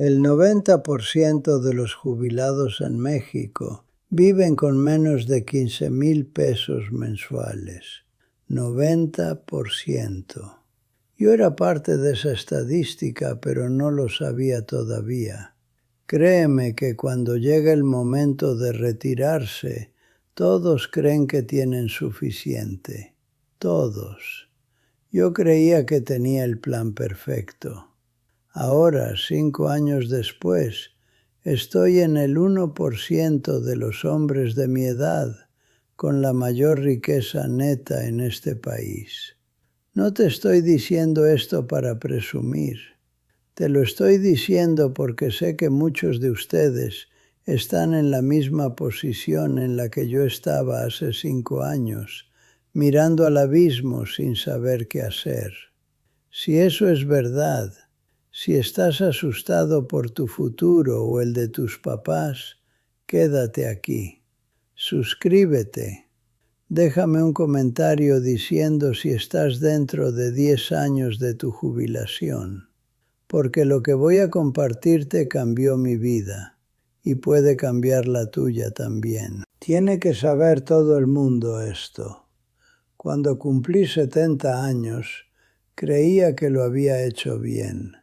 El 90% de los jubilados en México viven con menos de 15,000 pesos mensuales. 90%. Yo era parte de esa estadística, pero no lo sabía todavía. Créeme que cuando llega el momento de retirarse, todos creen que tienen suficiente. Todos. Yo creía que tenía el plan perfecto. Ahora, 5 años después, estoy en el 1% de los hombres de mi edad con la mayor riqueza neta en este país. No te estoy diciendo esto para presumir. Te lo estoy diciendo porque sé que muchos de ustedes están en la misma posición en la que yo estaba hace 5 años, mirando al abismo sin saber qué hacer. Si eso es verdad, si estás asustado por tu futuro o el de tus papás, quédate aquí. Suscríbete. Déjame un comentario diciendo si estás dentro de 10 años de tu jubilación, porque lo que voy a compartirte cambió mi vida y puede cambiar la tuya también. Tiene que saber todo el mundo esto. Cuando cumplí 70 años, creía que lo había hecho bien.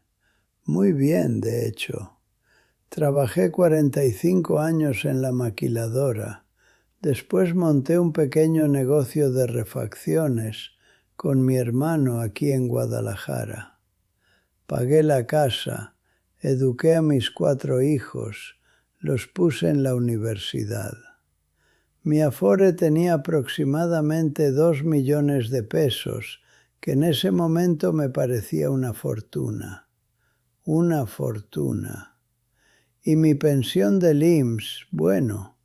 Muy bien, de hecho. Trabajé 45 años en la maquiladora. Después monté un pequeño negocio de refacciones con mi hermano aquí en Guadalajara. Pagué la casa, eduqué a mis 4 hijos, los puse en la universidad. Mi Afore tenía aproximadamente 2 millones de pesos, que en ese momento me parecía una fortuna. Una fortuna. Y mi pensión del IMSS, bueno,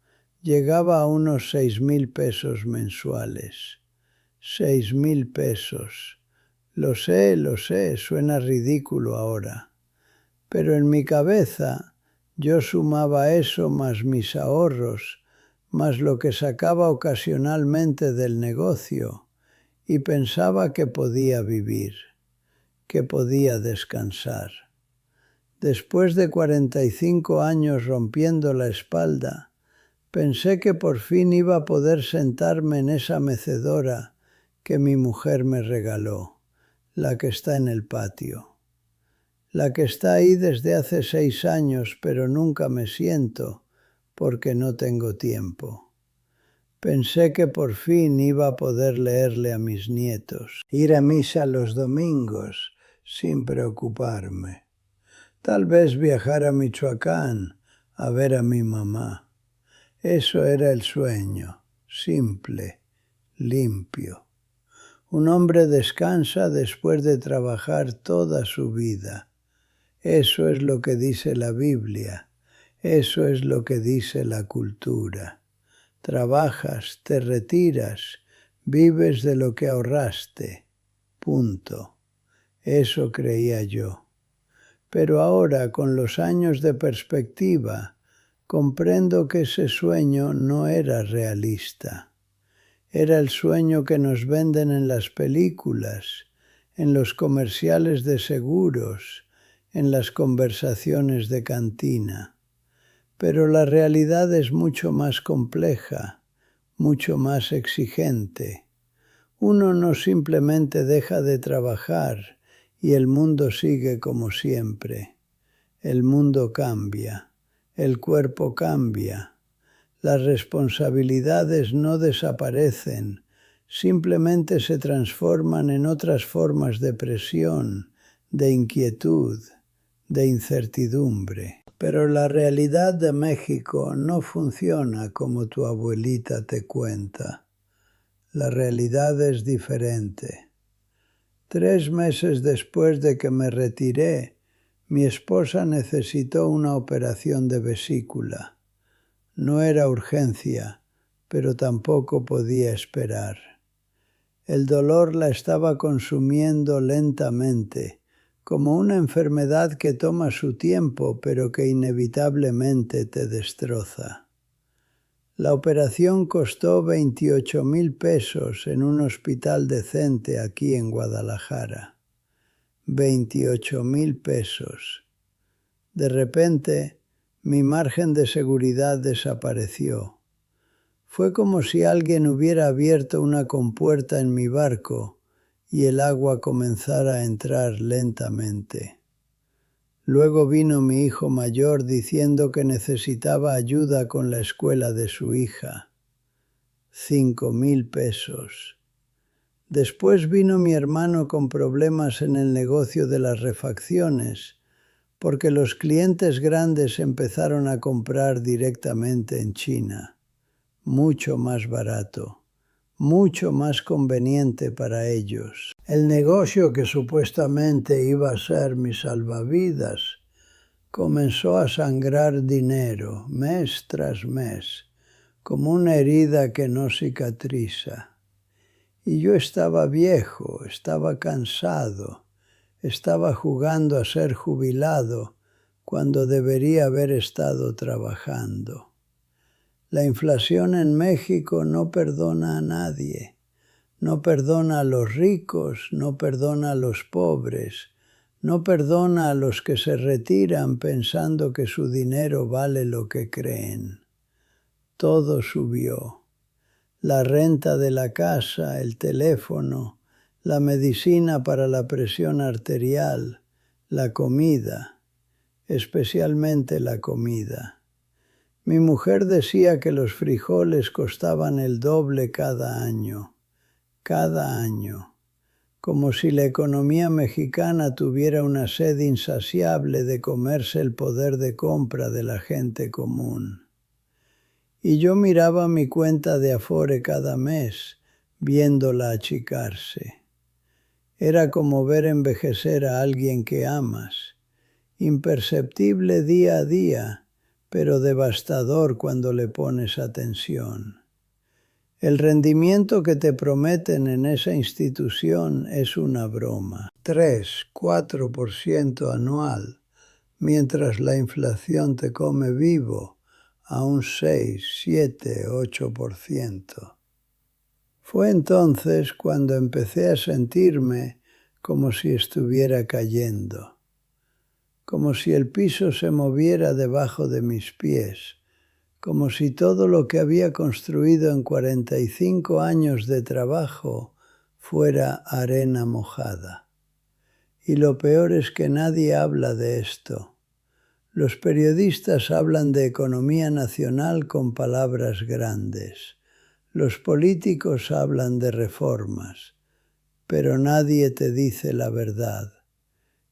llegaba a unos 6,000 pesos mensuales. 6,000 pesos. Lo sé, suena ridículo ahora. Pero en mi cabeza yo sumaba eso más mis ahorros, más lo que sacaba ocasionalmente del negocio, y pensaba que podía vivir, que podía descansar. Después de 45 años rompiendo la espalda, pensé que por fin iba a poder sentarme en esa mecedora que mi mujer me regaló, la que está en el patio. La que está ahí desde hace 6 años, pero nunca me siento porque no tengo tiempo. Pensé que por fin iba a poder leerle a mis nietos, ir a misa los domingos sin preocuparme. Tal vez viajar a Michoacán a ver a mi mamá. Eso era el sueño, simple, limpio. Un hombre descansa después de trabajar toda su vida. Eso es lo que dice la Biblia. Eso es lo que dice la cultura. Trabajas, te retiras, vives de lo que ahorraste. Punto. Eso creía yo. Pero ahora, con los años de perspectiva, comprendo que ese sueño no era realista. Era el sueño que nos venden en las películas, en los comerciales de seguros, en las conversaciones de cantina. Pero la realidad es mucho más compleja, mucho más exigente. Uno no simplemente deja de trabajar y el mundo sigue como siempre. El mundo cambia, el cuerpo cambia, las responsabilidades no desaparecen, simplemente se transforman en otras formas de presión, de inquietud, de incertidumbre. Pero la realidad de México no funciona como tu abuelita te cuenta. La realidad es diferente. 3 meses después de que me retiré, mi esposa necesitó una operación de vesícula. No era urgencia, pero tampoco podía esperar. El dolor la estaba consumiendo lentamente, como una enfermedad que toma su tiempo, pero que inevitablemente te destroza. La operación costó 28,000 pesos en un hospital decente aquí en Guadalajara. 28,000 pesos. De repente, mi margen de seguridad desapareció. Fue como si alguien hubiera abierto una compuerta en mi barco y el agua comenzara a entrar lentamente. Luego vino mi hijo mayor diciendo que necesitaba ayuda con la escuela de su hija. 5,000 pesos. Después vino mi hermano con problemas en el negocio de las refacciones, porque los clientes grandes empezaron a comprar directamente en China. Mucho más barato, mucho más conveniente para ellos. El negocio que supuestamente iba a ser mi salvavidas comenzó a sangrar dinero mes tras mes, como una herida que no cicatriza. Y yo estaba viejo, estaba cansado, estaba jugando a ser jubilado cuando debería haber estado trabajando. La inflación en México no perdona a nadie, no perdona a los ricos, no perdona a los pobres, no perdona a los que se retiran pensando que su dinero vale lo que creen. Todo subió. La renta de la casa, el teléfono, la medicina para la presión arterial, la comida, especialmente la comida. Mi mujer decía que los frijoles costaban el doble cada año, como si la economía mexicana tuviera una sed insaciable de comerse el poder de compra de la gente común. Y yo miraba mi cuenta de Afore cada mes, viéndola achicarse. Era como ver envejecer a alguien que amas, imperceptible día a día, pero devastador cuando le pones atención. El rendimiento que te prometen en esa institución es una broma. 3-4% anual, mientras la inflación te come vivo a un 6-7-8%. Fue entonces cuando empecé a sentirme como si estuviera cayendo, como si el piso se moviera debajo de mis pies, como si todo lo que había construido en 45 años de trabajo fuera arena mojada. Y lo peor es que nadie habla de esto. Los periodistas hablan de economía nacional con palabras grandes. Los políticos hablan de reformas, pero nadie te dice la verdad.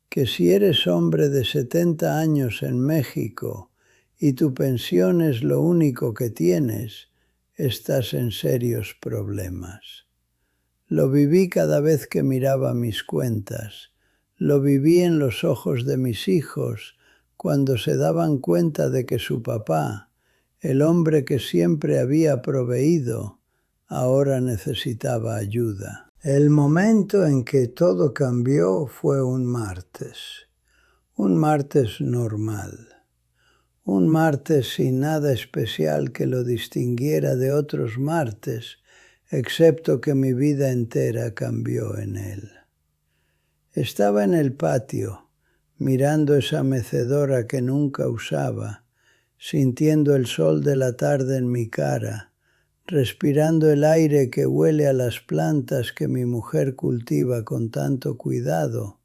Que si eres hombre de 70 años en México y tu pensión es lo único que tienes, estás en serios problemas. Lo viví cada vez que miraba mis cuentas. Lo viví en los ojos de mis hijos cuando se daban cuenta de que su papá, el hombre que siempre había proveído, ahora necesitaba ayuda. El momento en que todo cambió fue un martes normal, un martes sin nada especial que lo distinguiera de otros martes, excepto que mi vida entera cambió en él. Estaba en el patio, mirando esa mecedora que nunca usaba, sintiendo el sol de la tarde en mi cara, respirando el aire que huele a las plantas que mi mujer cultiva con tanto cuidado,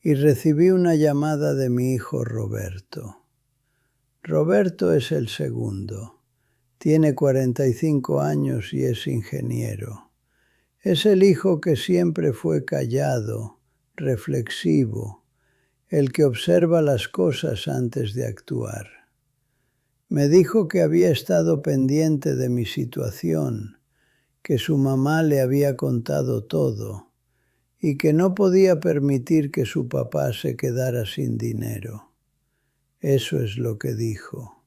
y recibí una llamada de mi hijo Roberto. Roberto es el segundo. Tiene 45 años y es ingeniero. Es el hijo que siempre fue callado, reflexivo, el que observa las cosas antes de actuar. Me dijo que había estado pendiente de mi situación, que su mamá le había contado todo y que no podía permitir que su papá se quedara sin dinero. Eso es lo que dijo.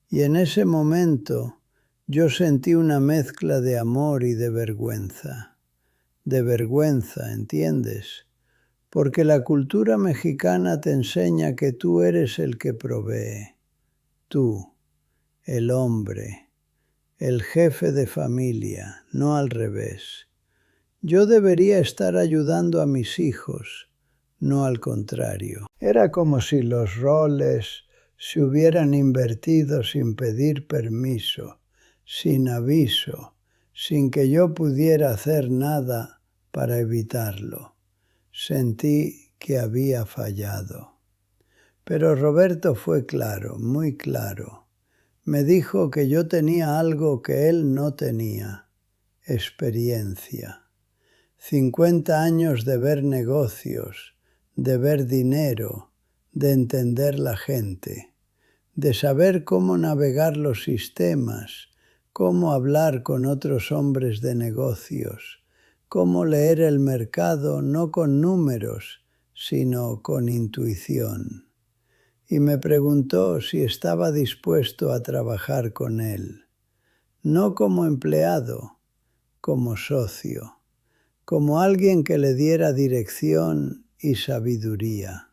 Y en ese momento yo sentí una mezcla de amor y de vergüenza. De vergüenza, ¿entiendes? Porque la cultura mexicana te enseña que tú eres el que provee. Tú, el hombre, el jefe de familia, no al revés. Yo debería estar ayudando a mis hijos, no al contrario. Era como si los roles se hubieran invertido sin pedir permiso, sin aviso, sin que yo pudiera hacer nada para evitarlo. Sentí que había fallado. Pero Roberto fue claro, muy claro. Me dijo que yo tenía algo que él no tenía: experiencia. 50 años de ver negocios, de ver dinero, de entender la gente, de saber cómo navegar los sistemas, cómo hablar con otros hombres de negocios, cómo leer el mercado no con números, sino con intuición. Y me preguntó si estaba dispuesto a trabajar con él, no como empleado, como socio, como alguien que le diera dirección y sabiduría.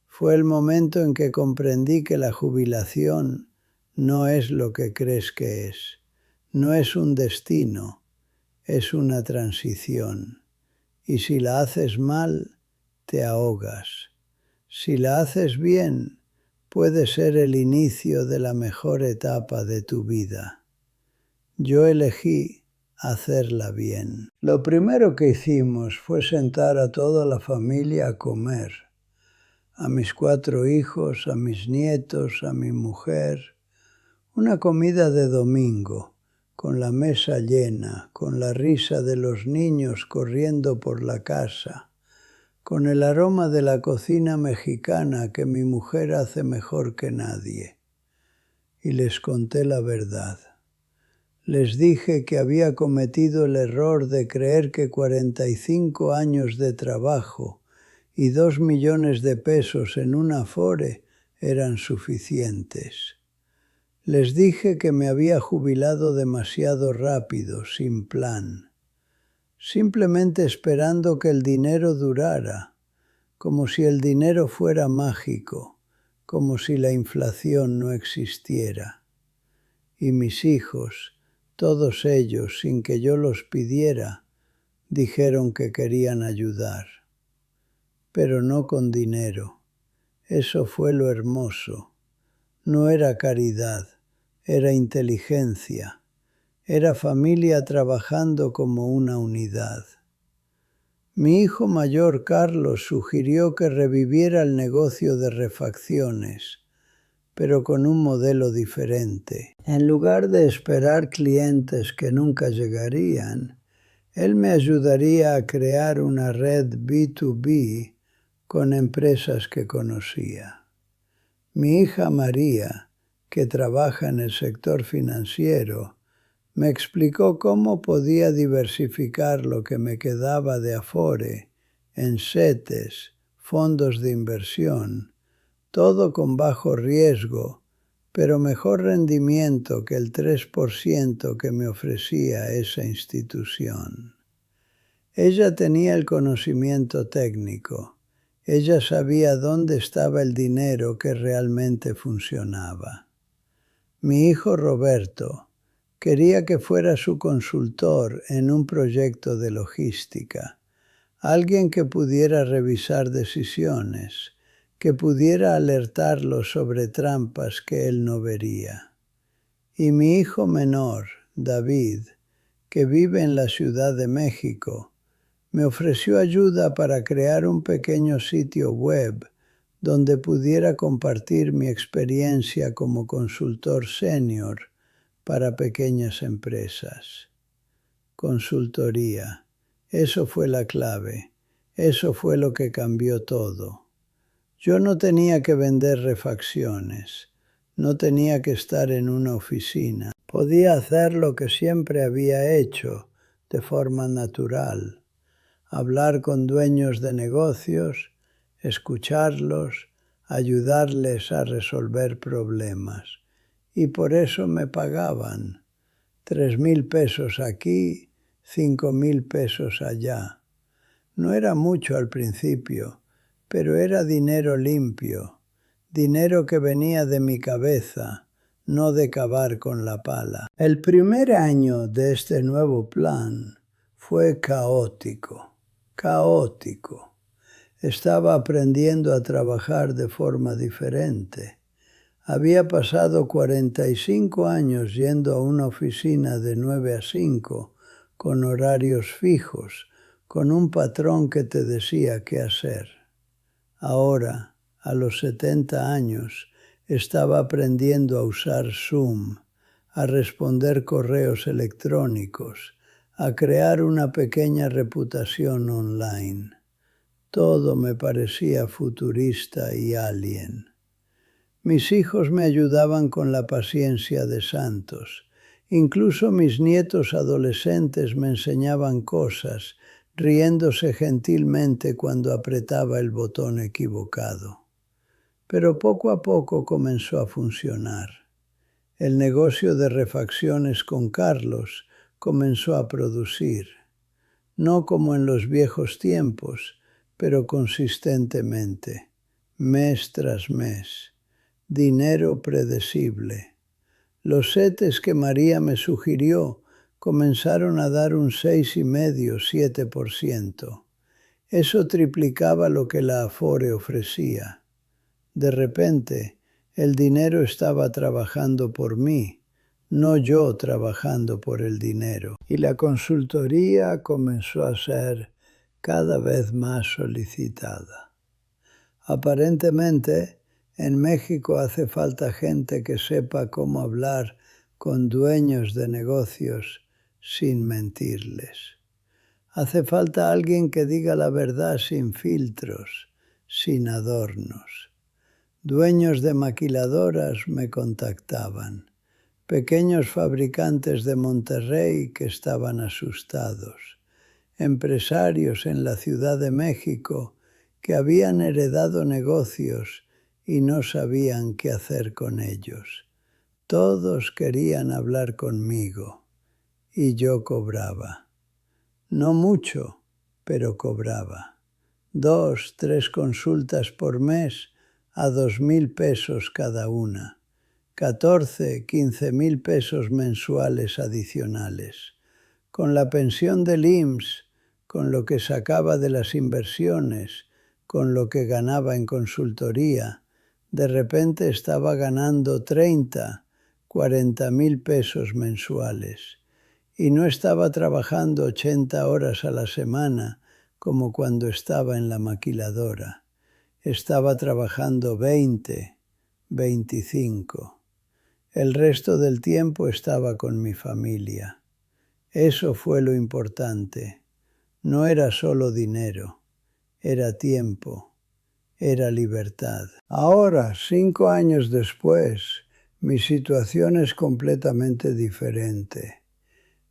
Fue el momento en que comprendí que la jubilación no es lo que crees que es, no es un destino, es una transición. Y si la haces mal, te ahogas. Si la haces bien, puede ser el inicio de la mejor etapa de tu vida. Yo elegí hacerla bien. Lo primero que hicimos fue sentar a toda la familia a comer, a mis 4 hijos, a mis nietos, a mi mujer. Una comida de domingo, con la mesa llena, con la risa de los niños corriendo por la casa, con el aroma de la cocina mexicana que mi mujer hace mejor que nadie. Y les conté la verdad. Les dije que había cometido el error de creer que 45 años de trabajo y 2 millones de pesos en un Afore eran suficientes. Les dije que me había jubilado demasiado rápido, sin plan, simplemente esperando que el dinero durara, como si el dinero fuera mágico, como si la inflación no existiera. Y mis hijos, todos ellos, sin que yo los pidiera, dijeron que querían ayudar. Pero no con dinero. Eso fue lo hermoso. No era caridad, era inteligencia. Era familia trabajando como una unidad. Mi hijo mayor, Carlos, sugirió que reviviera el negocio de refacciones, pero con un modelo diferente. En lugar de esperar clientes que nunca llegarían, él me ayudaría a crear una red B2B con empresas que conocía. Mi hija María, que trabaja en el sector financiero, me explicó cómo podía diversificar lo que me quedaba de Afore en CETES, fondos de inversión, todo con bajo riesgo, pero mejor rendimiento que el 3% que me ofrecía esa institución. Ella tenía el conocimiento técnico. Ella sabía dónde estaba el dinero que realmente funcionaba. Mi hijo Roberto quería que fuera su consultor en un proyecto de logística, alguien que pudiera revisar decisiones, que pudiera alertarlo sobre trampas que él no vería. Y mi hijo menor, David, que vive en la Ciudad de México, me ofreció ayuda para crear un pequeño sitio web donde pudiera compartir mi experiencia como consultor senior para pequeñas empresas. Consultoría. Eso fue la clave. Eso fue lo que cambió todo. Yo no tenía que vender refacciones. No tenía que estar en una oficina. Podía hacer lo que siempre había hecho, de forma natural. Hablar con dueños de negocios, escucharlos, ayudarles a resolver problemas. Y por eso me pagaban. 3,000 pesos aquí, 5,000 pesos allá. No era mucho al principio, pero era dinero limpio, dinero que venía de mi cabeza, no de cavar con la pala. El primer año de este nuevo plan fue caótico, caótico. Estaba aprendiendo a trabajar de forma diferente. Había pasado 45 años yendo a una oficina de 9 a 5, con horarios fijos, con un patrón que te decía qué hacer. Ahora, a los 70 años, estaba aprendiendo a usar Zoom, a responder correos electrónicos, a crear una pequeña reputación online. Todo me parecía futurista y alien. Mis hijos me ayudaban con la paciencia de santos. Incluso mis nietos adolescentes me enseñaban cosas, riéndose gentilmente cuando apretaba el botón equivocado. Pero poco a poco comenzó a funcionar. El negocio de refacciones con Carlos comenzó a producir, no como en los viejos tiempos, pero consistentemente, mes tras mes. Dinero predecible. Los setes que María me sugirió comenzaron a dar un 6,5–7%. Eso triplicaba lo que la Afore ofrecía. De repente, el dinero estaba trabajando por mí, no yo trabajando por el dinero. Y la consultoría comenzó a ser cada vez más solicitada. Aparentemente, en México hace falta gente que sepa cómo hablar con dueños de negocios sin mentirles. Hace falta alguien que diga la verdad sin filtros, sin adornos. Dueños de maquiladoras me contactaban, pequeños fabricantes de Monterrey que estaban asustados, empresarios en la Ciudad de México que habían heredado negocios y no sabían qué hacer con ellos. Todos querían hablar conmigo y yo cobraba. No mucho, pero cobraba. 2, 3 consultas por mes a 2,000 pesos cada una. 14, 15,000 pesos mensuales adicionales. Con la pensión del IMSS, con lo que sacaba de las inversiones, con lo que ganaba en consultoría, de repente estaba ganando 30, 40,000 pesos mensuales. Y no estaba trabajando 80 horas a la semana como cuando estaba en la maquiladora. Estaba trabajando 20, 25. El resto del tiempo estaba con mi familia. Eso fue lo importante. No era solo dinero, era tiempo, era libertad. Ahora, 5 años después, mi situación es completamente diferente.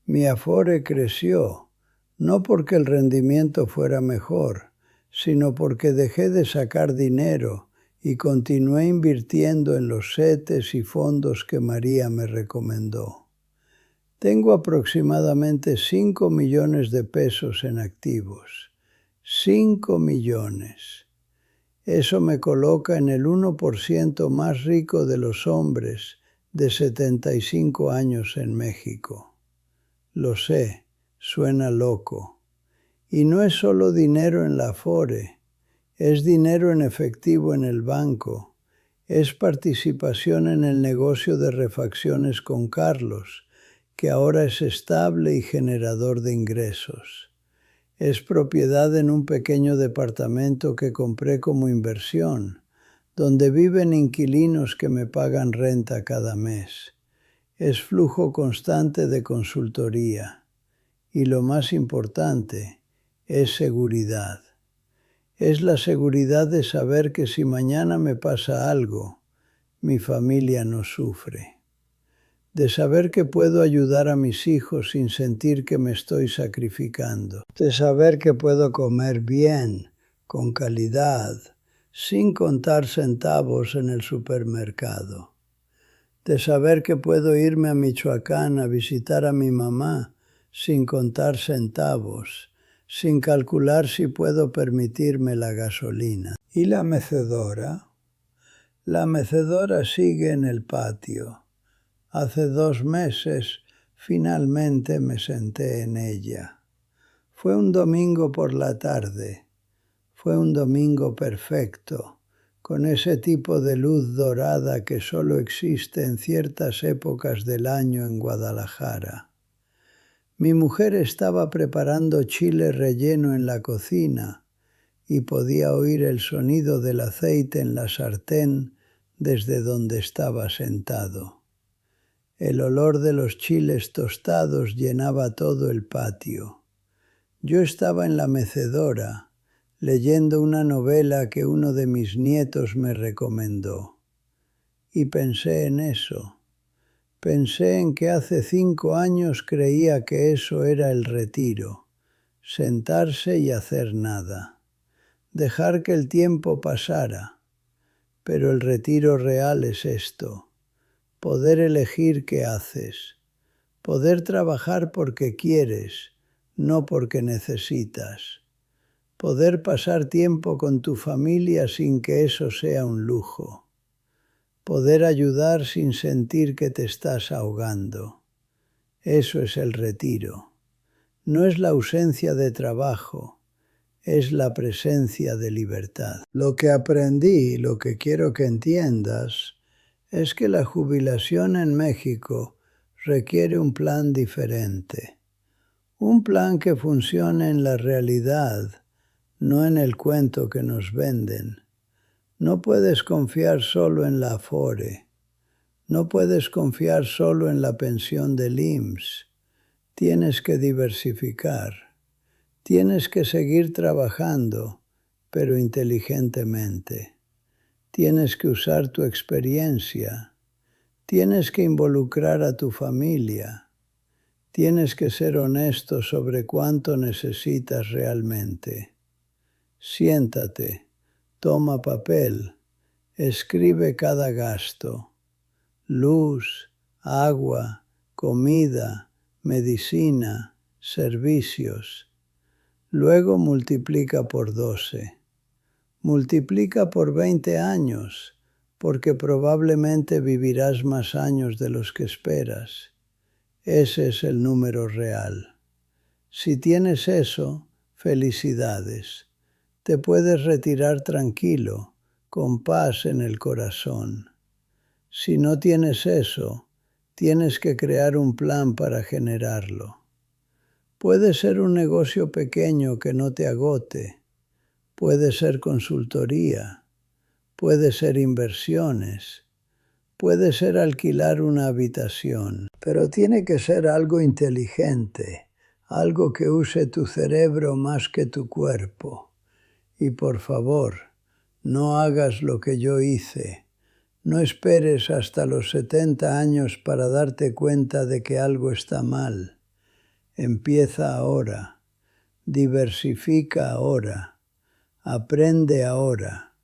Mi Afore creció, no porque el rendimiento fuera mejor, sino porque dejé de sacar dinero y continué invirtiendo en los setes y fondos que María me recomendó. Tengo aproximadamente 5 millones de pesos en activos. 5 millones. Eso me coloca en el 1% más rico de los hombres de 75 años en México. Lo sé, suena loco. Y no es solo dinero en la Afore, es dinero en efectivo en el banco, es participación en el negocio de refacciones con Carlos, que ahora es estable y generador de ingresos. Es propiedad en un pequeño departamento que compré como inversión, donde viven inquilinos que me pagan renta cada mes. Es flujo constante de consultoría. Y lo más importante, es seguridad. Es la seguridad de saber que si mañana me pasa algo, mi familia no sufre. De saber que puedo ayudar a mis hijos sin sentir que me estoy sacrificando. De saber que puedo comer bien, con calidad, sin contar centavos en el supermercado. De saber que puedo irme a Michoacán a visitar a mi mamá sin contar centavos, sin calcular si puedo permitirme la gasolina. ¿Y la mecedora? La mecedora sigue en el patio. Hace 2 meses finalmente me senté en ella. Fue un domingo por la tarde. Fue un domingo perfecto, con ese tipo de luz dorada que solo existe en ciertas épocas del año en Guadalajara. Mi mujer estaba preparando chile relleno en la cocina y podía oír el sonido del aceite en la sartén desde donde estaba sentado. El olor de los chiles tostados llenaba todo el patio. Yo estaba en la mecedora, leyendo una novela que uno de mis nietos me recomendó. Y pensé en eso. Pensé en que hace 5 años creía que eso era el retiro, sentarse y hacer nada, dejar que el tiempo pasara. Pero el retiro real es esto: poder elegir qué haces, poder trabajar porque quieres, no porque necesitas, poder pasar tiempo con tu familia sin que eso sea un lujo, poder ayudar sin sentir que te estás ahogando. Eso es el retiro. No es la ausencia de trabajo, es la presencia de libertad. Lo que aprendí, lo que quiero que entiendas, es que la jubilación en México requiere un plan diferente. Un plan que funcione en la realidad, no en el cuento que nos venden. No puedes confiar solo en la Afore. No puedes confiar solo en la pensión del IMSS. Tienes que diversificar. Tienes que seguir trabajando, pero inteligentemente. Tienes que usar tu experiencia. Tienes que involucrar a tu familia. Tienes que ser honesto sobre cuánto necesitas realmente. Siéntate, toma papel, escribe cada gasto: luz, agua, comida, medicina, servicios. Luego multiplica por 12. Multiplica por 20 años, porque probablemente vivirás más años de los que esperas. Ese es el número real. Si tienes eso, felicidades. Te puedes retirar tranquilo, con paz en el corazón. Si no tienes eso, tienes que crear un plan para generarlo. Puede ser un negocio pequeño que no te agote. Puede ser consultoría. Puede ser inversiones. Puede ser alquilar una habitación. Pero tiene que ser algo inteligente, algo que use tu cerebro más que tu cuerpo. Y por favor, no hagas lo que yo hice. No esperes hasta los 70 años para darte cuenta de que algo está mal. Empieza ahora, diversifica ahora, aprende ahora,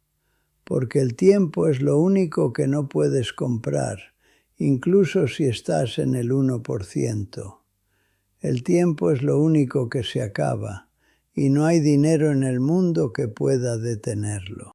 porque el tiempo es lo único que no puedes comprar, incluso si estás en el 1%. El tiempo es lo único que se acaba, y no hay dinero en el mundo que pueda detenerlo.